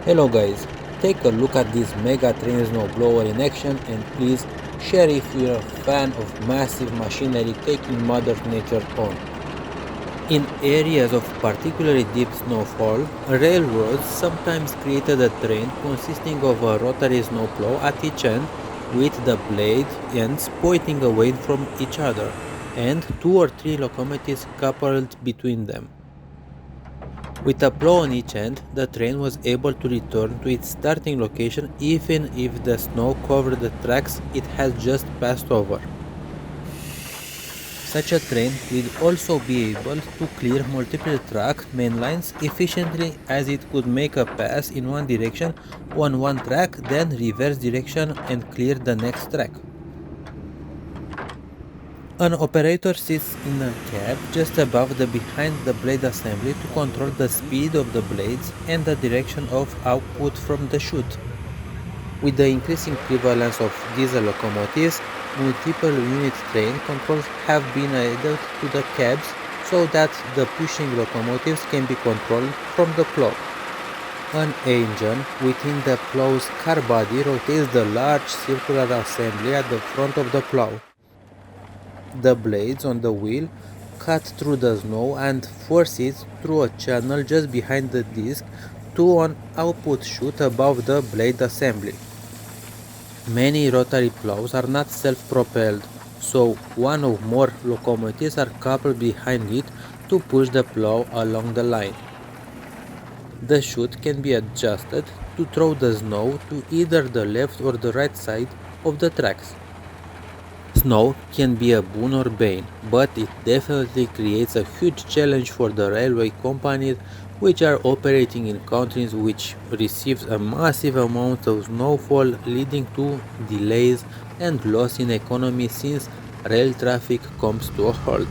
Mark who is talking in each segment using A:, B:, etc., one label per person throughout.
A: Hello guys, take a look at this mega train snowblower in action and please share if you're a fan of massive machinery taking Mother Nature on. In areas of particularly deep snowfall, railroads sometimes created a train consisting of a rotary snowplow at each end with the blade ends pointing away from each other and two or three locomotives coupled between them. With a plow on each end, the train was able to return to its starting location even if the snow covered the tracks it had just passed over. Such a train will also be able to clear multiple track mainlines efficiently as it could make a pass in one direction on one track, then reverse direction and clear the next track. An operator sits in a cab just above the behind the blade assembly to control the speed of the blades and the direction of output from the chute. With the increasing prevalence of diesel locomotives, multiple unit train controls have been added to the cabs so that the pushing locomotives can be controlled from the plow. An engine within the plow's car body rotates the large circular assembly at the front of the plow. The blades on the wheel cut through the snow and force it through a channel just behind the disc to an output chute above the blade assembly. Many rotary plows are not self-propelled, so one or more locomotives are coupled behind it to push the plow along the line. The chute can be adjusted to throw the snow to either the left or the right side of the tracks. Snow can be a boon or bane, but it definitely creates a huge challenge for the railway companies which are operating in countries which receives a massive amount of snowfall, leading to delays and loss in economy since rail traffic comes to a halt.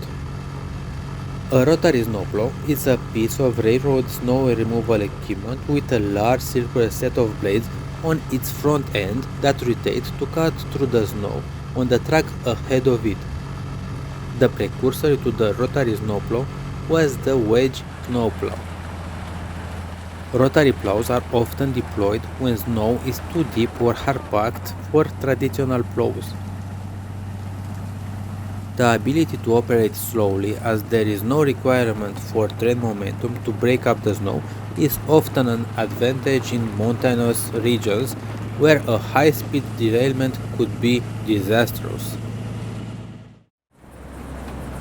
A: A rotary snowplow is a piece of railroad snow removal equipment with a large circular set of blades on its front end that rotate to cut through the snow on the track ahead of it. The precursor to the rotary snowplow was the wedge snowplow. Rotary plows are often deployed when snow is too deep or hard packed for traditional plows. The ability to operate slowly, as there is no requirement for train momentum to break up the snow, is often an advantage in mountainous regions where a high-speed derailment could be disastrous.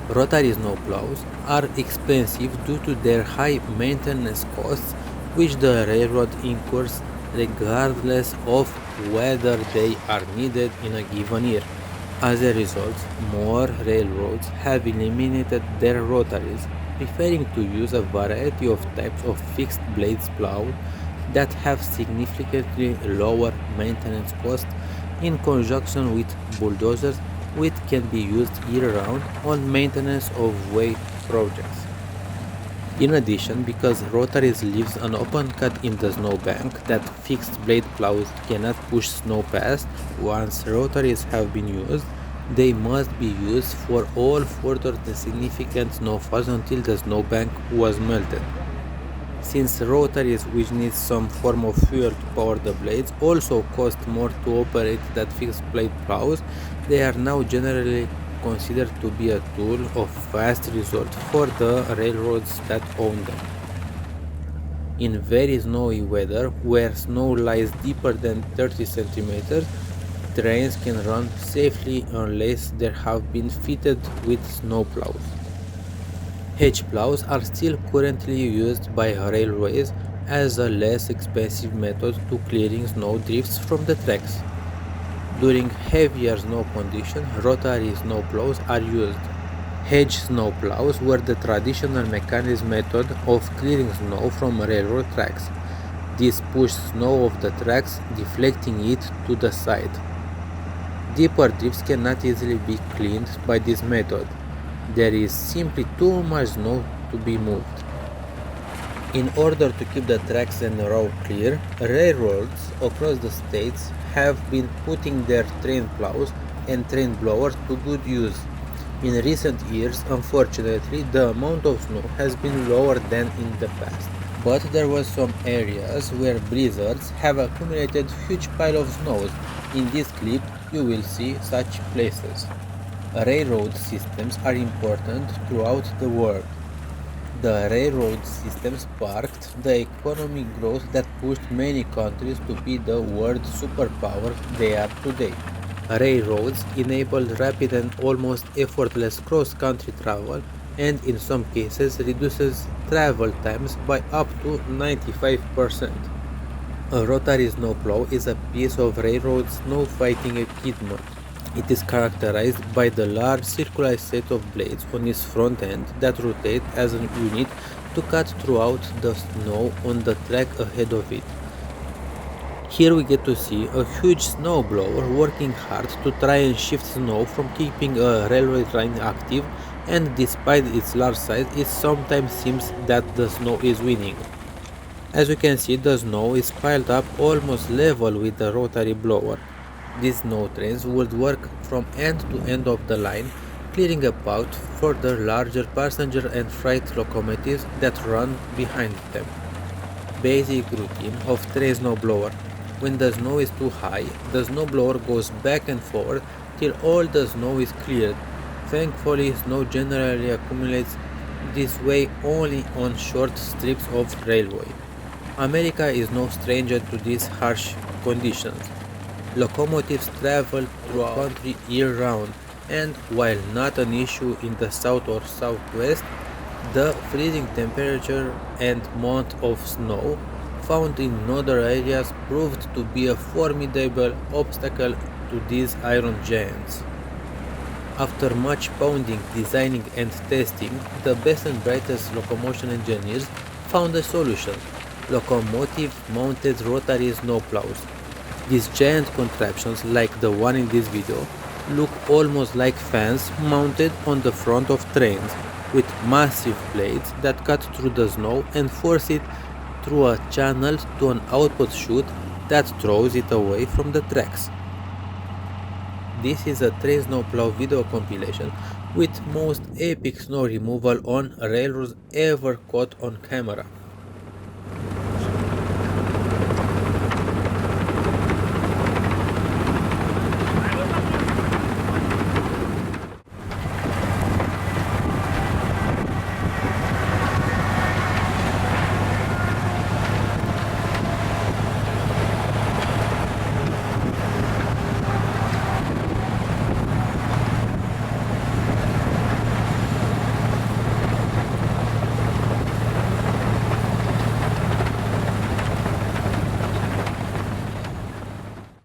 A: Rotary snowplows are expensive due to their high maintenance costs which the railroad incurs regardless of whether they are needed in a given year. As a result, more railroads have eliminated their rotaries, preferring to use a variety of types of fixed blades plow that have significantly lower maintenance costs in conjunction with bulldozers which can be used year-round on maintenance of way projects. In addition, because rotaries leaves an open cut in the snowbank that fixed blade plows cannot push snow past, once rotaries have been used, they must be used for all further significant snowfalls until the snowbank was melted. Since rotaries, which need some form of fuel to power the blades, also cost more to operate than fixed blade plows, they are now generally considered to be a tool of last resort for the railroads that own them. In very snowy weather, where snow lies deeper than 30 centimeters, trains can run safely unless they have been fitted with snowplows. Hedge plows are still currently used by railways as a less expensive method to clearing snow drifts from the tracks. During heavier snow conditions, rotary snowplows are used. Hedge snowplows were the traditional mechanical method of clearing snow from railroad tracks. This pushed snow off the tracks, deflecting it to the side. Deeper drifts cannot easily be cleaned by this method. There is simply too much snow to be moved. In order to keep the tracks and road clear, railroads across the states have been putting their train plows and train blowers to good use. In recent years, unfortunately, the amount of snow has been lower than in the past. But there were some areas where blizzards have accumulated huge pile of snows. In this clip, you will see such places. Railroad systems are important throughout the world. The railroad system sparked the economic growth that pushed many countries to be the world superpower they are today. Railroads enabled rapid and almost effortless cross-country travel and in some cases reduces travel times by up to 95%. A rotary snowplow is a piece of railroad snow fighting equipment. It is characterized by the large circular set of blades on its front end that rotate as a unit to cut throughout the snow on the track ahead of it. Here we get to see a huge snowblower working hard to try and shift snow from keeping a railway train active, and despite its large size, it sometimes seems that the snow is winning. As you can see, the snow is piled up almost level with the rotary blower. These snow trains would work from end to end of the line, clearing a path for the larger passenger and freight locomotives that run behind them. Basic routine of train snowblower. When the snow is too high, the snowblower goes back and forth till all the snow is cleared. Thankfully, snow generally accumulates this way only on short strips of railway. America is no stranger to these harsh conditions. Locomotives travel through the country year-round, and while not an issue in the south or southwest, the freezing temperature and amount of snow found in other areas proved to be a formidable obstacle to these iron giants. After much pounding, designing and testing, the best and brightest locomotion engineers found a solution: locomotive-mounted rotary snowplows. These giant contraptions, like the one in this video, look almost like fans mounted on the front of trains, with massive blades that cut through the snow and force it through a channel to an output chute that throws it away from the tracks. This is a train snowplow video compilation with most epic snow removal on railroads ever caught on camera.